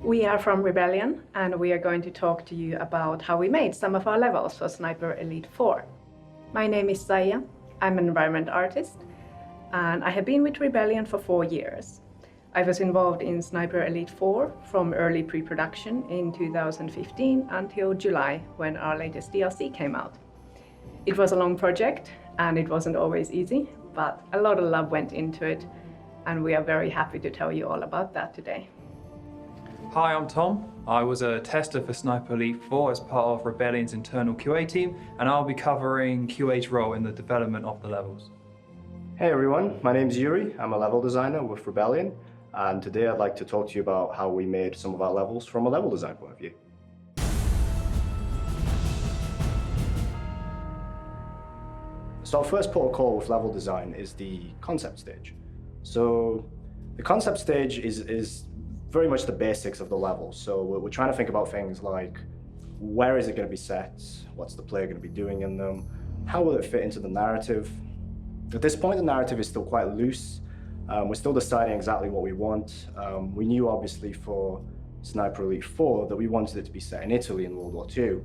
We are from Rebellion, and we are going to talk to you about how we made some of our levels for Sniper Elite 4. My name is Saija, I'm an environment artist, and I have been with Rebellion for 4 years. I was involved in Sniper Elite 4 from early pre-production in 2015 until July, when our latest DLC came out. It was a long project, and it wasn't always easy, but a lot of love went into it, and we are very happy to tell you all about that today. Hi, I'm Tom. I was a tester for Sniper Elite 4 as part of Rebellion's internal QA team, and I'll be covering QA's role in the development of the levels. Hey everyone, my name's Yuri. I'm a level designer with Rebellion, and today I'd like to talk to you about how we made some of our levels from a level design point of view. So our first protocol with level design is the concept stage. So the concept stage is very much the basics of the level. So we're trying to think about things like, where is it going to be set? What's the player going to be doing in them? How will it fit into the narrative? At this point, the narrative is still quite loose. We're still deciding exactly what we want. We knew obviously for Sniper Elite 4 that we wanted it to be set in Italy in World War II.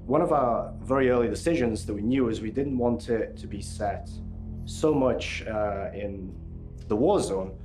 One of our very early decisions that we knew is we didn't want it to be set so much in the war zone,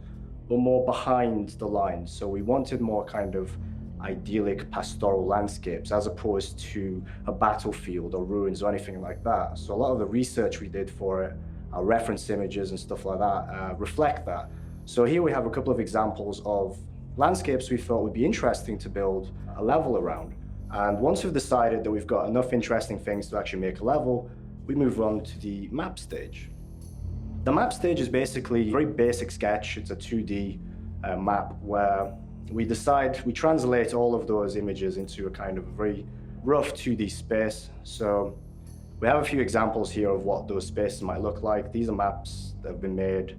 but more behind the lines. So we wanted more kind of idyllic pastoral landscapes as opposed to a battlefield or ruins or anything like that. So a lot of the research we did for it, our reference images and stuff like that, reflect that. So here we have a couple of examples of landscapes we thought would be interesting to build a level around. And once we've decided that we've got enough interesting things to actually make a level, we move on to the map stage. The map stage is basically a very basic sketch. It's a 2D map where we translate all of those images into a kind of very rough 2D space. So we have a few examples here of what those spaces might look like. These are maps that have been made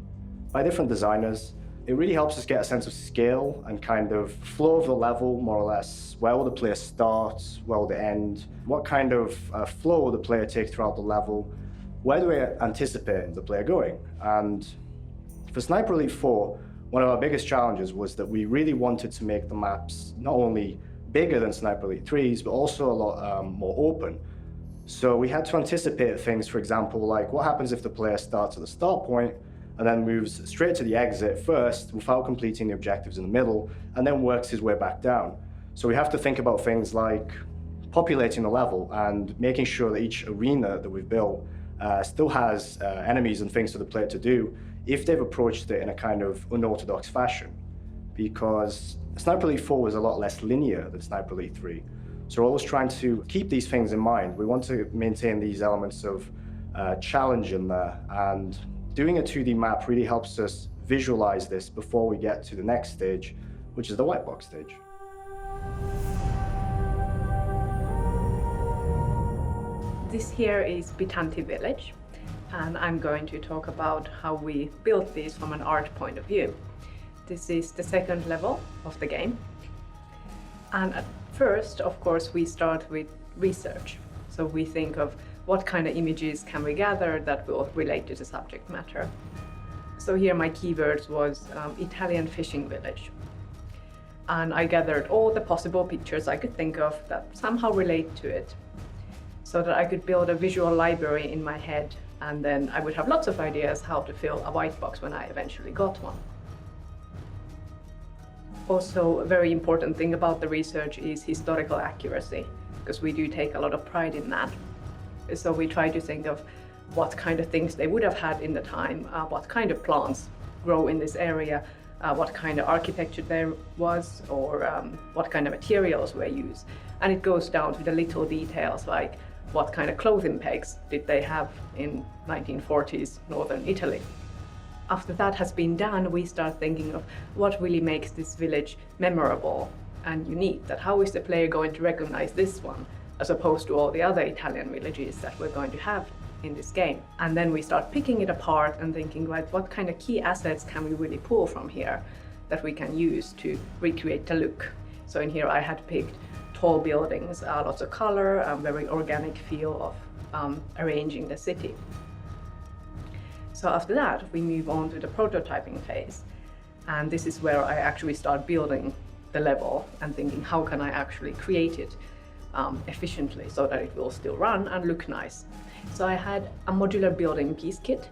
by different designers. It really helps us get a sense of scale and kind of flow of the level, more or less. Where will the player start? Where will they end? What kind of flow will the player take throughout the level? Where do we anticipate the player going? And for Sniper Elite 4, one of our biggest challenges was that we really wanted to make the maps not only bigger than Sniper Elite 3's, but also a lot more open. So we had to anticipate things, for example, like what happens if the player starts at the start point and then moves straight to the exit first without completing the objectives in the middle, and then works his way back down. So we have to think about things like populating the level and making sure that each arena that we've built still has enemies and things for the player to do if they've approached it in a kind of unorthodox fashion. Because Sniper Elite 4 was a lot less linear than Sniper Elite 3. So we're always trying to keep these things in mind. We want to maintain these elements of challenge in there, and doing a 2D map really helps us visualize this before we get to the next stage, which is the white box stage. This here is Bitanti village, and I'm going to talk about how we built these from an art point of view. This is the second level of the game. And at first, of course, we start with research. So we think of what kind of images can we gather that will relate to the subject matter. So here my keywords was Italian fishing village. And I gathered all the possible pictures I could think of that somehow relate to it, so that I could build a visual library in my head, and then I would have lots of ideas how to fill a white box when I eventually got one. Also, a very important thing about the research is historical accuracy, because we do take a lot of pride in that. So we try to think of what kind of things they would have had in the time, what kind of plants grow in this area, what kind of architecture there was, or what kind of materials were used. And it goes down to the little details, like what kind of clothing pegs did they have in 1940s northern Italy. After that has been done, we start thinking of what really makes this village memorable and unique, that how is the player going to recognize this one as opposed to all the other Italian villages that we're going to have in this game. And then we start picking it apart and thinking, right, what kind of key assets can we really pull from here that we can use to recreate the look. So in here I had picked tall buildings, lots of color, a very organic feel of arranging the city. So after that, we move on to the prototyping phase. And this is where I actually start building the level and thinking how can I actually create it efficiently so that it will still run and look nice. So I had a modular building piece kit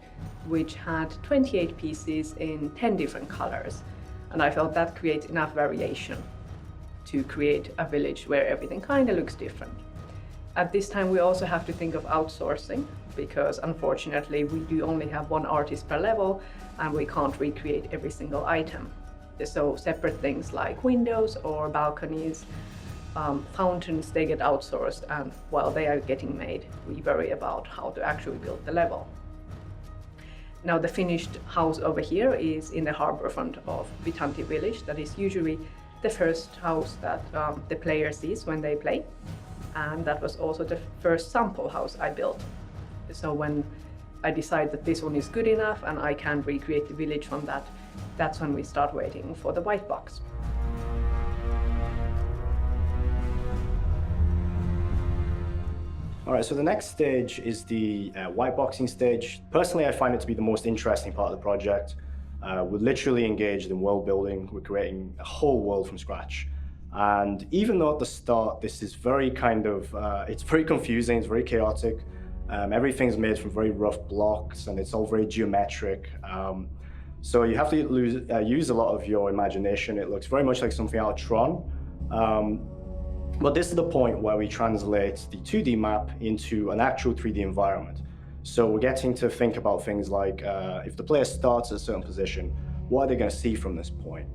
which had 28 pieces in 10 different colors, and I felt that creates enough variation to create a village where everything kind of looks different. At this time we also have to think of outsourcing, because unfortunately we do only have one artist per level and we can't recreate every single item. So separate things like windows or balconies, fountains, they get outsourced, and while they are getting made, we worry about how to actually build the level. Now the finished house over here is in the harbor front of Vitanti village. That is usually the first house that the player sees when they play. And that was also the first sample house I built. So when I decide that this one is good enough and I can recreate the village from that, that's when we start waiting for the white box. All right, so the next stage is the white boxing stage. Personally, I find it to be the most interesting part of the project. We're literally engaged in world building. We're creating a whole world from scratch. And even though at the start, this is very it's very confusing, it's very chaotic. Everything's made from very rough blocks and it's all very geometric. So you have to use a lot of your imagination. It looks very much like something out of Tron. But this is the point where we translate the 2D map into an actual 3D environment. So we're getting to think about things like, if the player starts at a certain position, what are they going to see from this point?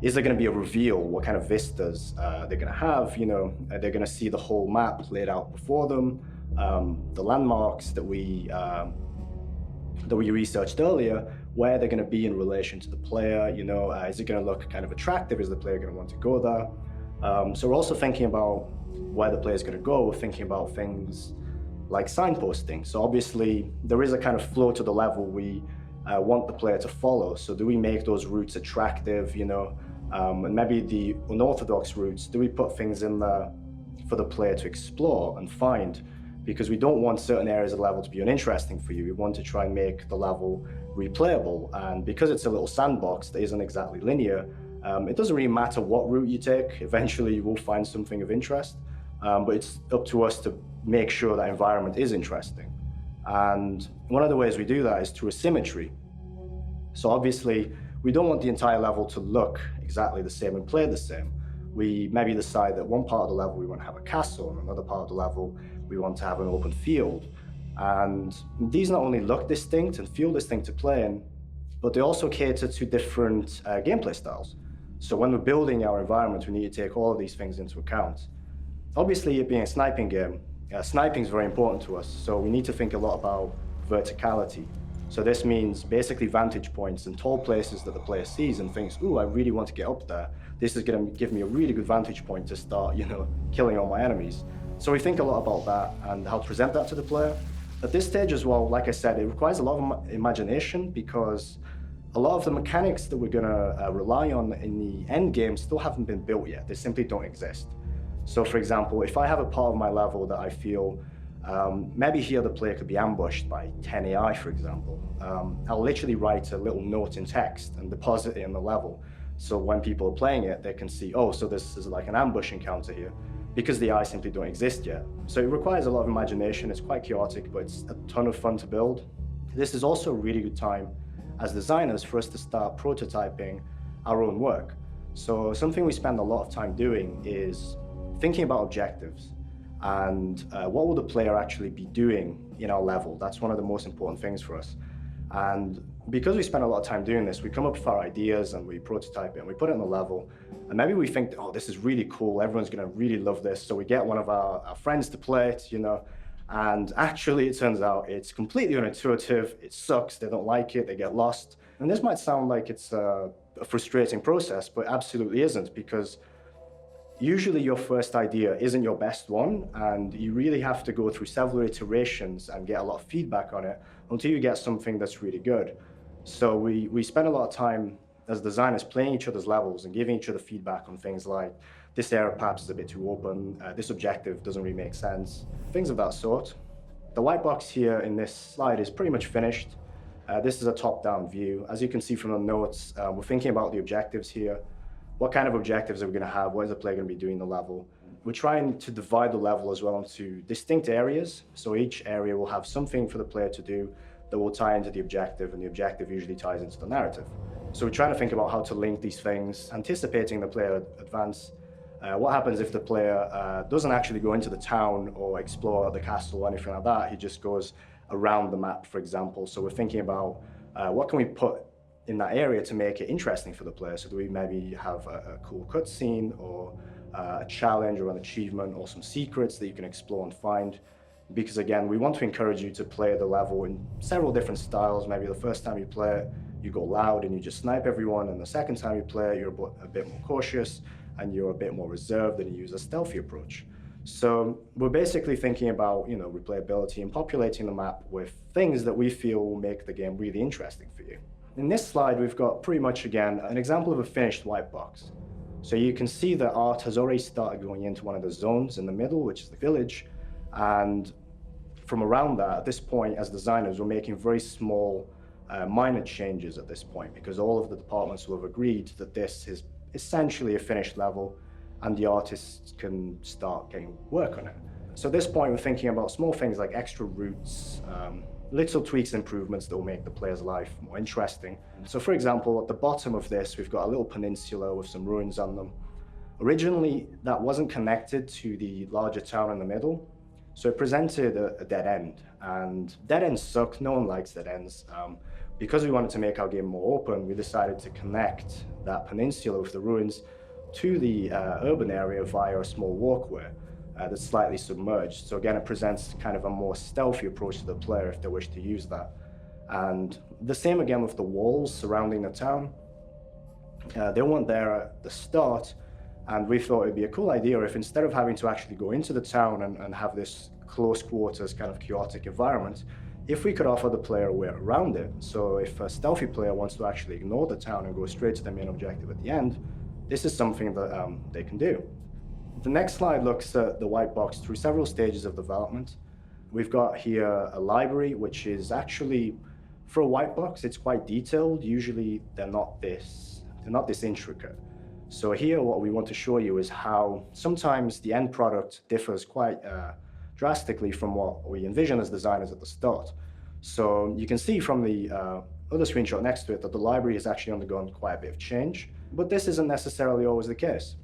Is there going to be a reveal? What kind of vistas they're going to have? You know, they're going to see the whole map laid out before them, the landmarks that we researched earlier, where they're going to be in relation to the player. You know, is it going to look kind of attractive? Is the player going to want to go there? So we're also thinking about where the player is going to go. We're thinking about things like signposting. So obviously there is a kind of flow to the level we want the player to follow. So do we make those routes attractive, you know, and maybe the unorthodox routes, do we put things in there for the player to explore and find? Because we don't want certain areas of the level to be uninteresting for you. We want to try and make the level replayable. And because it's a little sandbox that isn't exactly linear, it doesn't really matter what route you take. Eventually you will find something of interest, but it's up to us to make sure that environment is interesting. And one of the ways we do that is through a symmetry. So obviously we don't want the entire level to look exactly the same and play the same. We maybe decide that one part of the level we want to have a castle, and another part of the level we want to have an open field. And these not only look distinct and feel distinct to play in, but they also cater to different gameplay styles. So when we're building our environment, we need to take all of these things into account. Obviously, it being a sniping game, sniping is very important to us. So we need to think a lot about verticality. So this means basically vantage points and tall places that the player sees and thinks, ooh, I really want to get up there. This is going to give me a really good vantage point to start, you know, killing all my enemies. So we think a lot about that and how to present that to the player. At this stage as well, like I said, it requires a lot of imagination, because a lot of the mechanics that we're going to rely on in the end game still haven't been built yet. They simply don't exist. So for example, if I have a part of my level that I feel maybe here the player could be ambushed by 10 AI, for example, I'll literally write a little note in text and deposit it in the level. So when people are playing it, they can see, oh, so this is like an ambush encounter here, because the AI simply don't exist yet. So it requires a lot of imagination. It's quite chaotic, but it's a ton of fun to build. This is also a really good time as designers for us to start prototyping our own work. So something we spend a lot of time doing is thinking about objectives and what will the player actually be doing in our level. That's one of the most important things for us. And because we spend a lot of time doing this, we come up with our ideas and we prototype it and we put it on the level. And maybe we think, oh, this is really cool. Everyone's going to really love this. So we get one of our friends to play it, you know. And actually, it turns out it's completely unintuitive. It sucks. They don't like it. They get lost. And this might sound like it's a frustrating process, but it absolutely isn't, because usually your first idea isn't your best one, and you really have to go through several iterations and get a lot of feedback on it until you get something that's really good. So we spend a lot of time as designers playing each other's levels and giving each other feedback on things like, this area perhaps is a bit too open, this objective doesn't really make sense, things of that sort. The white box here in this slide is pretty much finished. This is a top-down view. As you can see from the notes, we're thinking about the objectives here. what kind of objectives are we going to have, what is the player going to be doing in the level. We're trying to divide the level as well into distinct areas, so each area will have something for the player to do that will tie into the objective, and the objective usually ties into the narrative. So we're trying to think about how to link these things, anticipating the player advance. What happens if the player doesn't actually go into the town or explore the castle or anything like that? He just goes around the map, for example. So we're thinking about what can we put in that area to make it interesting for the player. So do we maybe have a cool cutscene or a challenge or an achievement or some secrets that you can explore and find? Because again, we want to encourage you to play the level in several different styles. Maybe the first time you play it, you go loud and you just snipe everyone, and the second time you play it, you're a bit more cautious and you're a bit more reserved and you use a stealthy approach. So we're basically thinking about, replayability and populating the map with things that we feel will make the game really interesting for you. In this slide, we've got pretty much, again, an example of a finished white box. So you can see that art has already started going into one of the zones in the middle, which is the village. And from around that, at this point, as designers, we're making very small, minor changes at this point, because all of the departments will have agreed that this is essentially a finished level and the artists can start getting work on it. So at this point, we're thinking about small things like extra routes, little tweaks and improvements that will make the player's life more interesting. So for example, at the bottom of this, we've got a little peninsula with some ruins on them. Originally, that wasn't connected to the larger town in the middle, so it presented a dead end. And dead ends suck, no one likes dead ends. Because we wanted to make our game more open, we decided to connect that peninsula with the ruins to the urban area via a small walkway that's slightly submerged. So again, it presents kind of a more stealthy approach to the player if they wish to use that. And the same again with the walls surrounding the town. They weren't there at the start, and we thought it'd be a cool idea if instead of having to actually go into the town and have this close quarters kind of chaotic environment, if we could offer the player a way around it. So if a stealthy player wants to actually ignore the town and go straight to the main objective at the end, this is something that they can do. The next slide looks at the white box through several stages of development. We've got here a library, which is actually, for a white box, it's quite detailed. Usually they're not this intricate. So here what we want to show you is how sometimes the end product differs quite drastically from what we envision as designers at the start. So you can see from the other screenshot next to it that the library has actually undergone quite a bit of change, but this isn't necessarily always the case.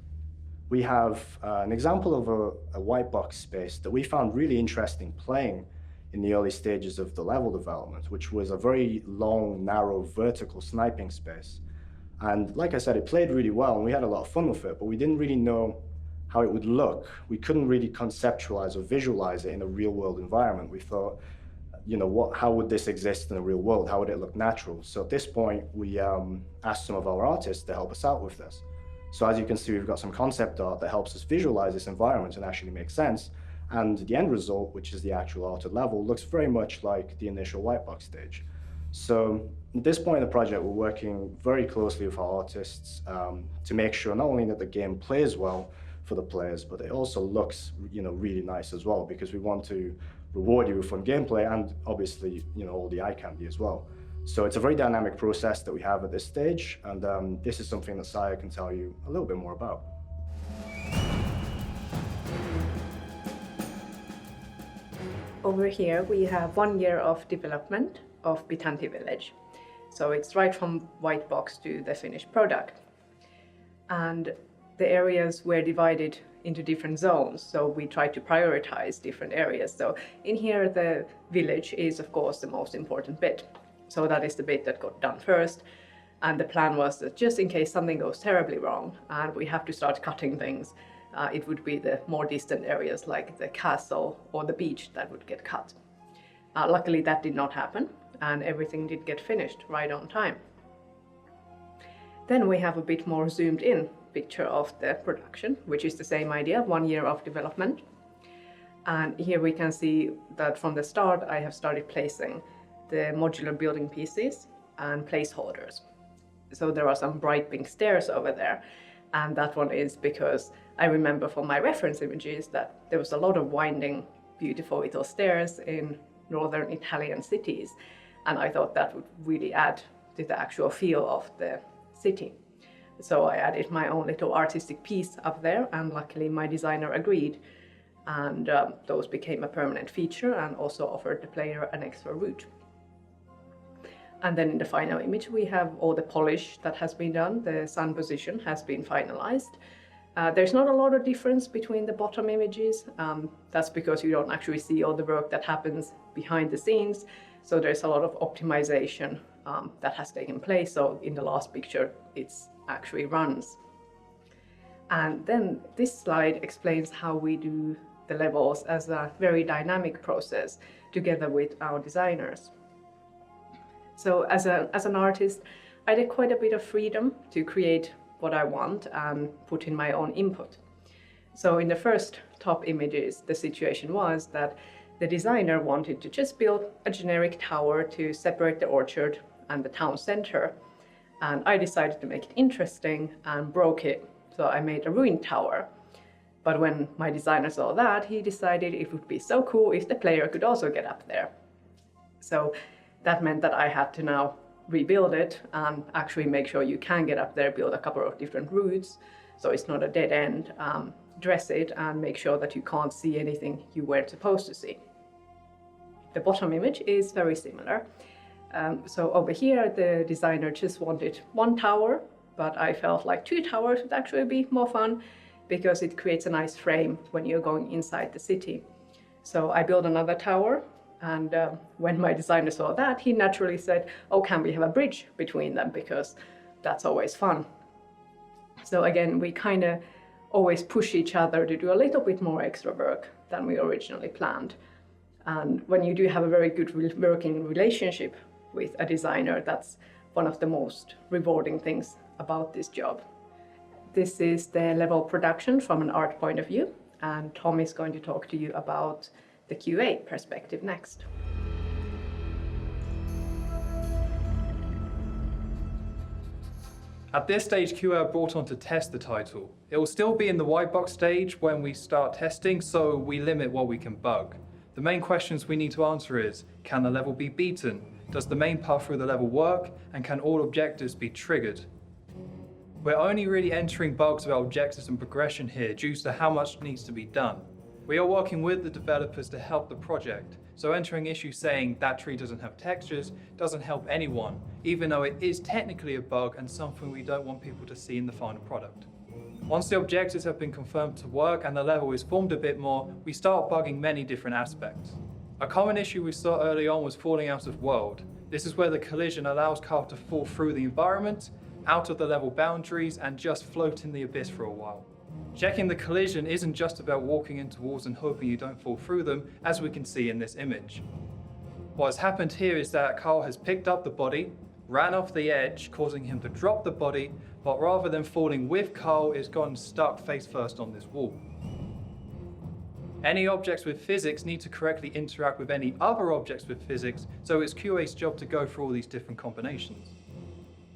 We have an example of a white box space that we found really interesting playing in the early stages of the level development, which was a very long, narrow, vertical sniping space. And like I said, it played really well and we had a lot of fun with it, but we didn't really know how it would look. We couldn't really conceptualize or visualize it in a real world environment. We thought, how would this exist in the real world? How would it look natural? So at this point, we asked some of our artists to help us out with this. So as you can see, we've got some concept art that helps us visualize this environment and actually make sense. And the end result, which is the actual arted level, looks very much like the initial white box stage. So at this point in the project, we're working very closely with our artists to make sure not only that the game plays well for the players, but it also looks, really nice as well, because we want to reward you with fun gameplay and obviously, all the eye candy as well. So it's a very dynamic process that we have at this stage, and this is something that Saija can tell you a little bit more about. Over here we have 1 year of development of Bitanti village. So it's right from white box to the finished product. And the areas were divided into different zones, so we tried to prioritize different areas. So in here the village is of course the most important bit. So that is the bit that got done first. And the plan was that just in case something goes terribly wrong and we have to start cutting things, it would be the more distant areas like the castle or the beach that would get cut. Luckily that did not happen and everything did get finished right on time. Then we have a bit more zoomed in picture of the production, which is the same idea, 1 year of development. And here we can see that from the start I have started placing the modular building pieces and placeholders. So there are some bright pink stairs over there, and that one is because I remember from my reference images that there was a lot of winding, beautiful little stairs in northern Italian cities, and I thought that would really add to the actual feel of the city. So I added my own little artistic piece up there, and luckily my designer agreed. And those became a permanent feature and also offered the player an extra route. And then in the final image, we have all the polish that has been done. The sun position has been finalized. There's not a lot of difference between the bottom images. That's because you don't actually see all the work that happens behind the scenes. So there's a lot of optimization that has taken place. So in the last picture, it's actually runs. And then this slide explains how we do the levels as a very dynamic process together with our designers. So as an artist, I had quite a bit of freedom to create what I want and put in my own input. So in the first top images, the situation was that the designer wanted to just build a generic tower to separate the orchard and the town center. And I decided to make it interesting and broke it. So I made a ruined tower. But when my designer saw that, he decided it would be so cool if the player could also get up there. So that meant that I had to now rebuild it and actually make sure you can get up there, build a couple of different routes so it's not a dead end, dress it and make sure that you can't see anything you weren't supposed to see. The bottom image is very similar. So over here the designer just wanted one tower, but I felt like two towers would actually be more fun because it creates a nice frame when you're going inside the city. So I built another tower. And when my designer saw that, he naturally said, oh, can we have a bridge between them? Because that's always fun. So again, we kind of always push each other to do a little bit more extra work than we originally planned. And when you do have a very good working relationship with a designer, that's one of the most rewarding things about this job. This is the level production from an art point of view. And Tom is going to talk to you about the QA perspective next. At this stage, QA are brought on to test the title. It will still be in the white box stage when we start testing, so we limit what we can bug. The main questions we need to answer is, can the level be beaten? Does the main path through the level work? And can all objectives be triggered? We're only really entering bugs about objectives and progression here due to how much needs to be done. We are working with the developers to help the project, so entering issues saying that tree doesn't have textures doesn't help anyone, even though it is technically a bug and something we don't want people to see in the final product. Once the objectives have been confirmed to work and the level is formed a bit more, we start bugging many different aspects. A common issue we saw early on was falling out of world. This is where the collision allows Carl to fall through the environment, out of the level boundaries, and just float in the abyss for a while. Checking the collision isn't just about walking into walls and hoping you don't fall through them, as we can see in this image. What has happened here is that Carl has picked up the body, ran off the edge, causing him to drop the body, but rather than falling with Carl, it's gone stuck face first on this wall. Any objects with physics need to correctly interact with any other objects with physics, so it's QA's job to go through all these different combinations.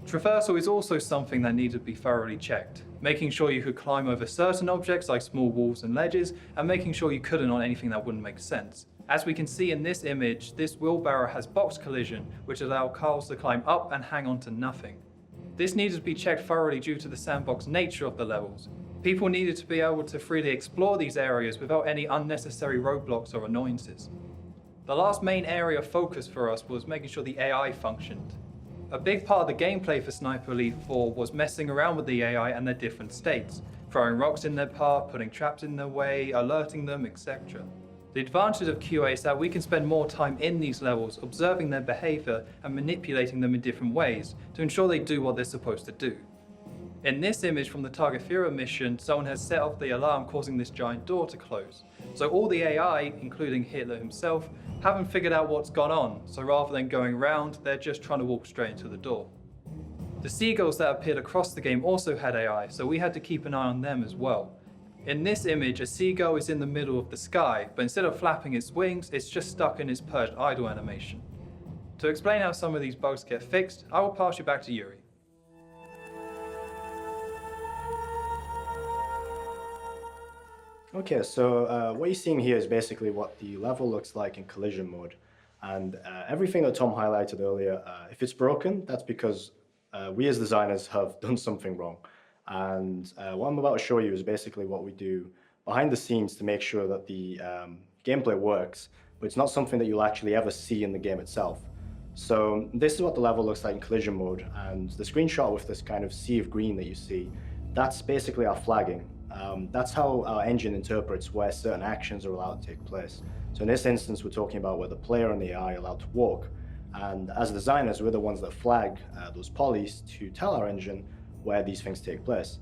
Traversal is also something that needed to be thoroughly checked, making sure you could climb over certain objects like small walls and ledges, and making sure you couldn't on anything that wouldn't make sense. As we can see in this image, this wheelbarrow has box collision, which allows cars to climb up and hang on to nothing. This needed to be checked thoroughly due to the sandbox nature of the levels. People needed to be able to freely explore these areas without any unnecessary roadblocks or annoyances. The last main area of focus for us was making sure the AI functioned. A big part of the gameplay for Sniper Elite 4 was messing around with the AI and their different states, throwing rocks in their path, putting traps in their way, alerting them, etc. The advantage of QA is that we can spend more time in these levels observing their behavior and manipulating them in different ways to ensure they do what they're supposed to do. In this image from the Target Fira mission, someone has set off the alarm causing this giant door to close. So all the AI, including Hitler himself, haven't figured out what's gone on, so rather than going round, they're just trying to walk straight into the door. The seagulls that appeared across the game also had AI, so we had to keep an eye on them as well. In this image, a seagull is in the middle of the sky, but instead of flapping its wings, it's just stuck in its perched idle animation. To explain how some of these bugs get fixed, I will pass you back to Yuri. Okay, so what you're seeing here is basically what the level looks like in collision mode. And everything that Tom highlighted earlier, if it's broken, that's because we as designers have done something wrong. And what I'm about to show you is basically what we do behind the scenes to make sure that the gameplay works, but it's not something that you'll actually ever see in the game itself. So this is what the level looks like in collision mode, and the screenshot with this kind of sea of green that you see, that's basically our flagging. That's how our engine interprets where certain actions are allowed to take place. So in this instance, we're talking about where the player and the AI are allowed to walk. And as designers, we're the ones that flag those polys to tell our engine where these things take place.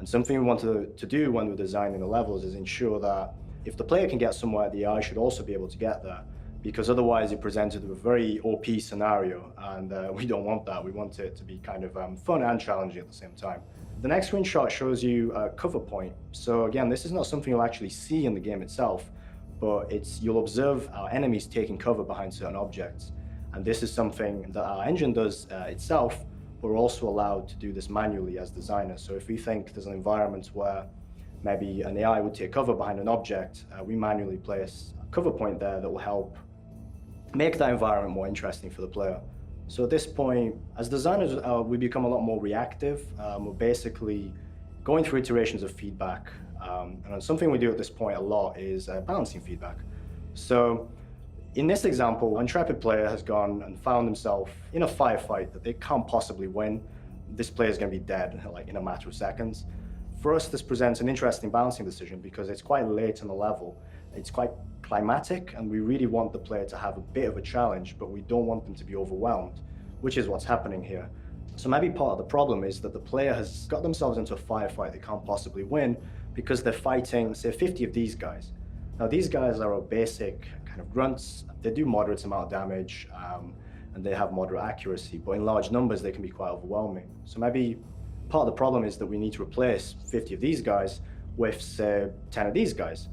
And something we want to do when we're designing the levels is ensure that if the player can get somewhere, the AI should also be able to get there, because otherwise you're presented with a very OP scenario, and we don't want that. We want it to be kind of fun and challenging at the same time. The next screenshot shows you a cover point. So again, this is not something you'll actually see in the game itself, but you'll observe our enemies taking cover behind certain objects. And this is something that our engine does itself, but we're also allowed to do this manually as designers. So if we think there's an environment where maybe an AI would take cover behind an object, we manually place a cover point there that will help make that environment more interesting for the player. So at this point, as designers, we become a lot more reactive. We're basically going through iterations of feedback. And something we do at this point a lot is balancing feedback. So in this example, an intrepid player has gone and found himself in a firefight that they can't possibly win. This player is going to be dead like in a matter of seconds. For us, this presents an interesting balancing decision because it's quite late in the level. It's quite climatic, and we really want the player to have a bit of a challenge, but we don't want them to be overwhelmed, which is what's happening here. So maybe part of the problem is that the player has got themselves into a firefight they can't possibly win because they're fighting, say, 50 of these guys. Now, these guys are a basic kind of grunts. They do moderate amount of damage, and they have moderate accuracy, but in large numbers, they can be quite overwhelming. So maybe part of the problem is that we need to replace 50 of these guys with, say, 10 of these guys.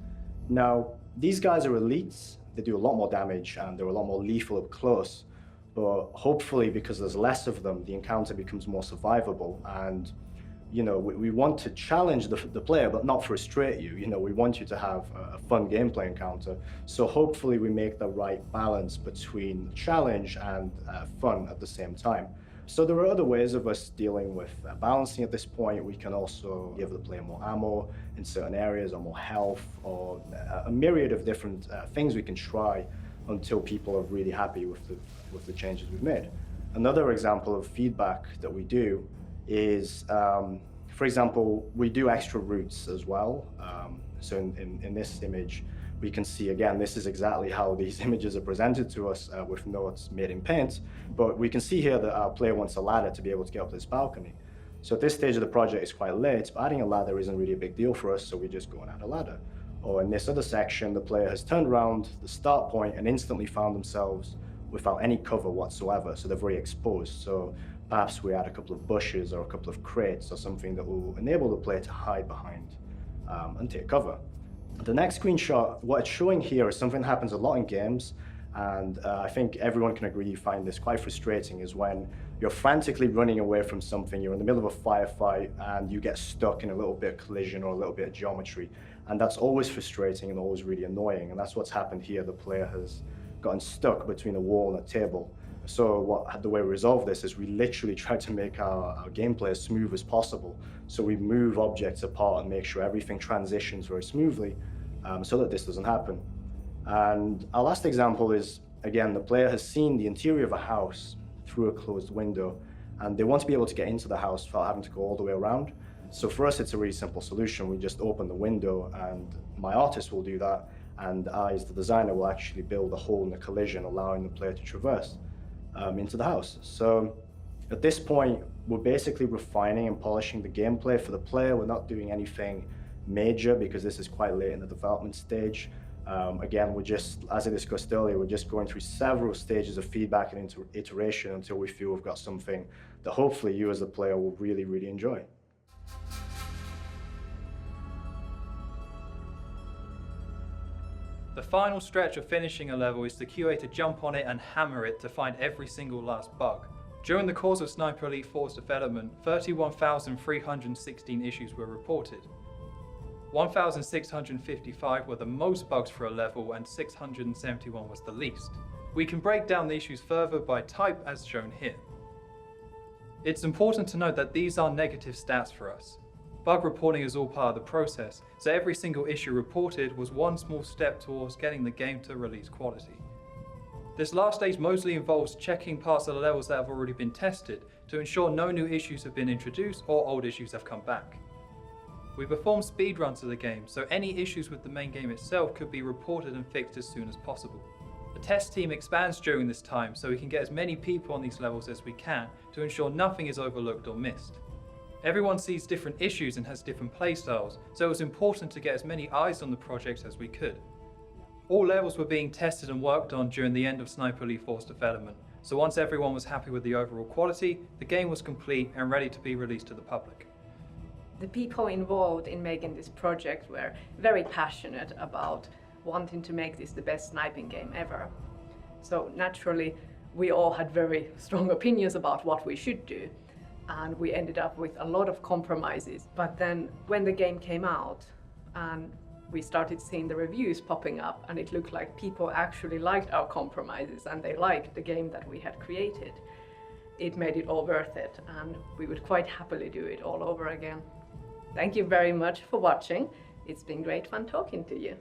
Now, these guys are elites. They do a lot more damage, and they're a lot more lethal up close. But hopefully, because there's less of them, the encounter becomes more survivable. And we want to challenge the player, but not frustrate you. We want you to have a fun gameplay encounter. So hopefully we make the right balance between challenge and fun at the same time. So there are other ways of us dealing with balancing at this point. We can also give the player more ammo in certain areas, or more health, or a myriad of different things we can try until people are really happy with the changes we've made. Another example of feedback that we do is, for example, we do extra routes as well. So in this image, we can see, again, this is exactly how these images are presented to us with notes made in paint. But we can see here that our player wants a ladder to be able to get up this balcony. So at this stage of the project, it's quite late, but adding a ladder isn't really a big deal for us, so we just go and add a ladder. Or in this other section, the player has turned around the start point and instantly found themselves without any cover whatsoever, so they're very exposed. So perhaps we add a couple of bushes or a couple of crates or something that will enable the player to hide behind and take cover. The next screenshot, what it's showing here is something that happens a lot in games, and I think everyone can agree you find this quite frustrating, is when you're frantically running away from something, you're in the middle of a firefight, and you get stuck in a little bit of collision or a little bit of geometry. And that's always frustrating and always really annoying, and that's what's happened here. The player has gotten stuck between a wall and a table. So the way we resolve this is we literally try to make our gameplay as smooth as possible. So we move objects apart and make sure everything transitions very smoothly so that this doesn't happen. And our last example is, again, the player has seen the interior of a house through a closed window, and they want to be able to get into the house without having to go all the way around. So for us, it's a really simple solution. We just open the window, and my artist will do that, and I, as the designer, will actually build a hole in the collision, allowing the player to traverse into the house. So at this point, we're basically refining and polishing the gameplay for the player. We're not doing anything major because this is quite late in the development stage. Again, we're just, as I discussed earlier, we're just going through several stages of feedback and iteration until we feel we've got something that hopefully you as the player will really, really enjoy. The final stretch of finishing a level is the QA to jump on it and hammer it to find every single last bug. During the course of Sniper Elite 4's development, 31,316 issues were reported. 1,655 were the most bugs for a level, and 671 was the least. We can break down the issues further by type as shown here. It's important to note that these are negative stats for us. Bug reporting is all part of the process, so every single issue reported was one small step towards getting the game to release quality. This last stage mostly involves checking parts of the levels that have already been tested to ensure no new issues have been introduced or old issues have come back. We perform speedruns of the game, so any issues with the main game itself could be reported and fixed as soon as possible. The test team expands during this time so we can get as many people on these levels as we can to ensure nothing is overlooked or missed. Everyone sees different issues and has different playstyles, so it was important to get as many eyes on the project as we could. All levels were being tested and worked on during the end of Sniper Elite 4's development, so once everyone was happy with the overall quality, the game was complete and ready to be released to the public. The people involved in making this project were very passionate about wanting to make this the best sniping game ever. So naturally, we all had very strong opinions about what we should do, and we ended up with a lot of compromises. But then when the game came out and we started seeing the reviews popping up, and it looked like people actually liked our compromises and they liked the game that we had created, it made it all worth it, and we would quite happily do it all over again. Thank you very much for watching. It's been great fun talking to you.